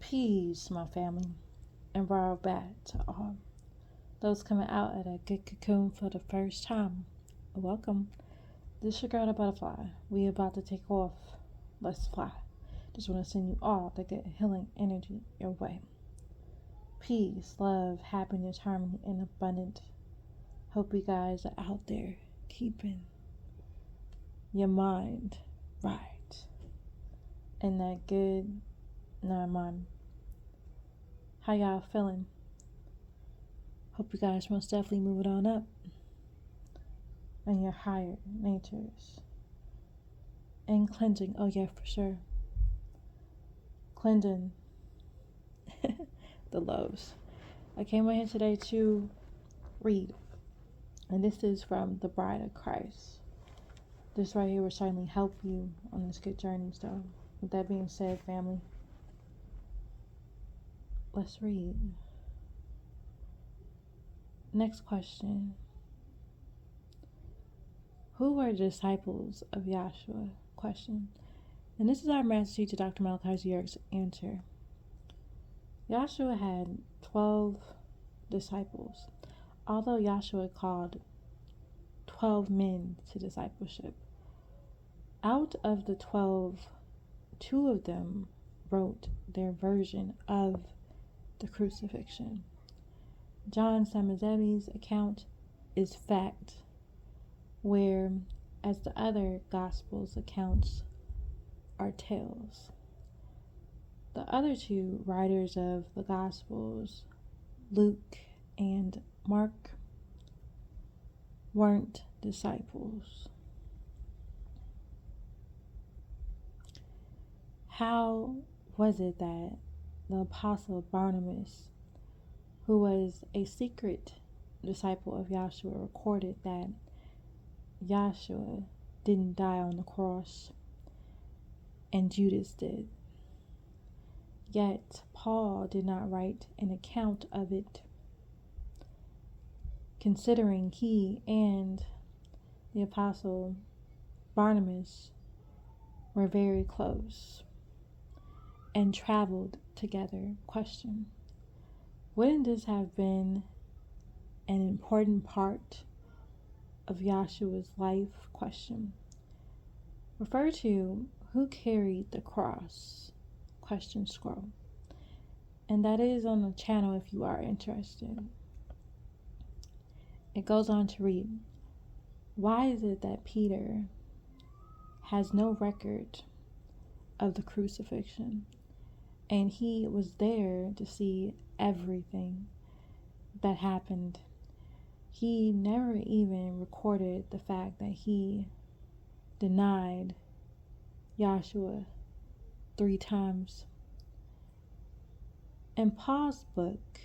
Peace, my family, and roll back to all those coming out of that good cocoon for the first time. Welcome. This your girl, the butterfly. We about to take off. Let's fly. Just want to send you all the good healing energy your way. Peace, love, happiness, harmony, and abundance. Hope you guys are out there keeping your mind right and that good mind. How y'all feeling? Hope you guys most definitely move it on up in your higher natures. And cleansing, oh yeah, for sure. Cleansing the lows. I came out here today to read, and this is from The Bride of Christ. This right here will certainly help you on this good journey. So, with that being said, family, let's read. Next question. Who were the disciples of Yashu'a? Question. And this is our master teacher, Dr. Malachi York's answer. Yashu'a had 12 disciples. Although Yashu'a called 12 men to discipleship, out of the 12, 2 of them wrote their version of the crucifixion. John Samazebi's account is fact, whereas the other Gospels' accounts are tales. The other 2 writers of the Gospels, Luke and Mark, weren't disciples. How was it that the Apostle Barnabas, who was a secret disciple of Yashu'a, recorded that Yashu'a didn't die on the cross and Judas did? Yet Paul did not write an account of it, considering he and the Apostle Barnabas were very close and traveled together. Question. Wouldn't this have been an important part of Yashua's life? Question. Refer to who carried the cross? Question scroll. And that is on the channel if you are interested. It goes on to read, why is it that Peter has no record of the crucifixion, and he was there to see everything that happened? He never even recorded the fact that he denied Yashu'a 3 times. In Paul's book,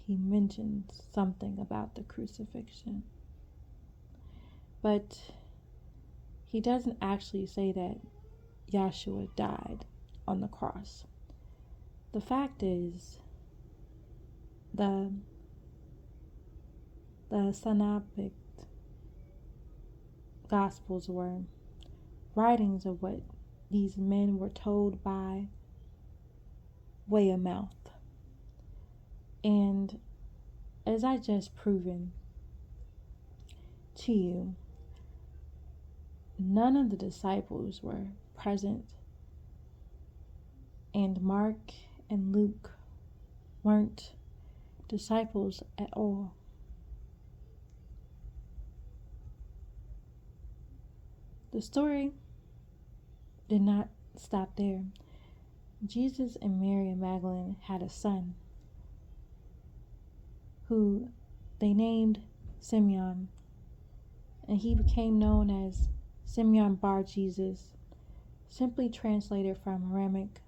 he mentions something about the crucifixion, but he doesn't actually say that Yashu'a died on the cross. The fact is, the synoptic gospels were writings of what these men were told by way of mouth. And as I just proven to you, none of the disciples were present, and Mark and Luke weren't disciples at all. The story did not stop there. Jesus and Mary Magdalene had a son who they named Simeon, and he became known as Simeon Bar Jesus, simply translated from Aramaic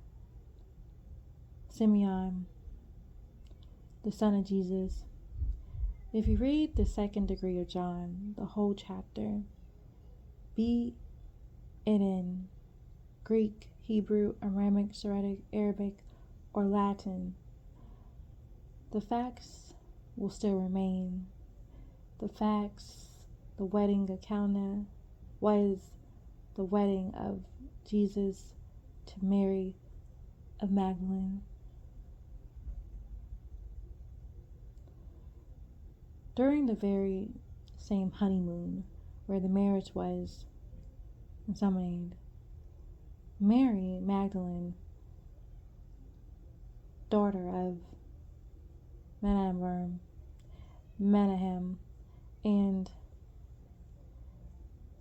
Simeon, the son of Jesus. If you read the 2nd degree of John, the whole chapter, be it in Greek, Hebrew, Aramaic, Syriac, Arabic, or Latin, the facts will still remain. The facts, the wedding account was the wedding of Jesus to Mary of Magdalene. During the very same honeymoon where the marriage was consummated, Mary Magdalene, daughter of Menahem, and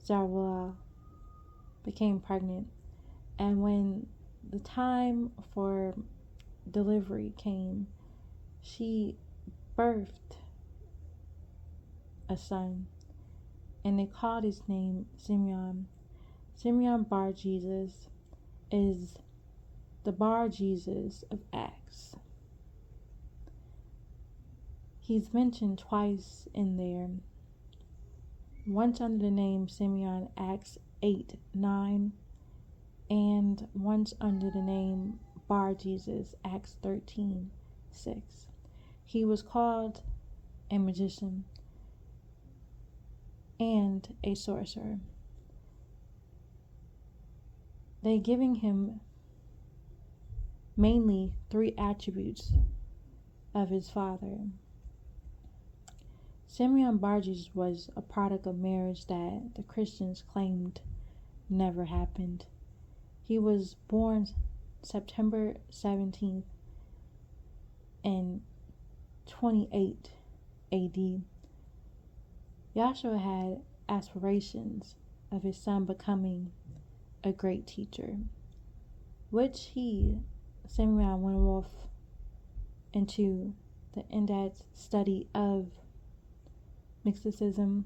Zerubabel, became pregnant. And when the time for delivery came, she birthed a son, and they called his name Simeon. Simeon Bar Jesus is the Bar Jesus of Acts. He's mentioned twice in there, once under the name Simeon, Acts 8:9, and once under the name Bar Jesus, Acts 13:6. He was called a magician and a sorcerer. They giving him mainly 3 attributes of his father. Simeon Bar Jesus was a product of marriage that the Christians claimed never happened. He was born September 17th in 28 AD. Yashu'a had aspirations of his son becoming a great teacher, which Simeon, went off into the in-depth study of mysticism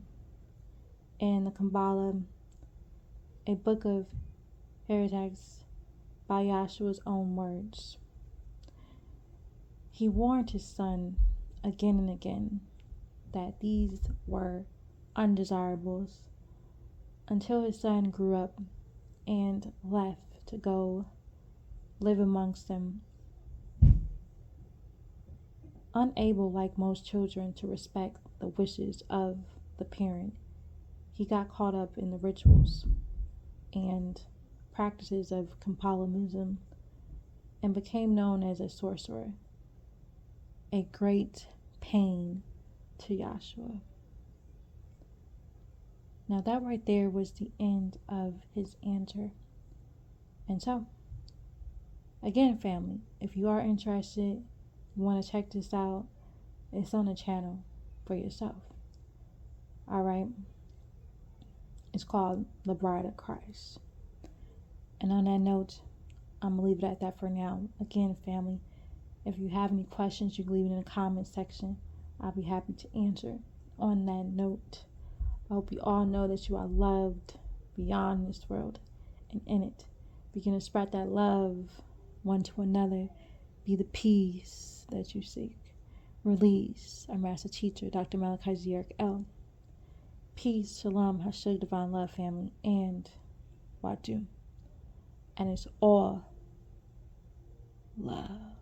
and the Kabbalah, a book of heretics by Yashua's own words. He warned his son again and again that these were undesirables, until his son grew up and left to go live amongst them. Unable, like most children, to respect the wishes of the parent, he got caught up in the rituals and practices of Kabbalism and became known as a sorcerer, a great pain to Yashu'a. Now that right there was the end of his answer. And so, again, family, if you are interested, you want to check this out, it's on the channel for yourself. Alright? It's called The Bride of Christ. And on that note, I'm going to leave it at that for now. Again, family, if you have any questions, you can leave it in the comment section. I'll be happy to answer. On that note, I hope you all know that you are loved beyond this world and in it. Begin to spread that love one to another. Be the peace that you seek. Release our master teacher, Dr. Malachi L. Peace, shalom, hashig, divine love, family, and wadu. And it's all love.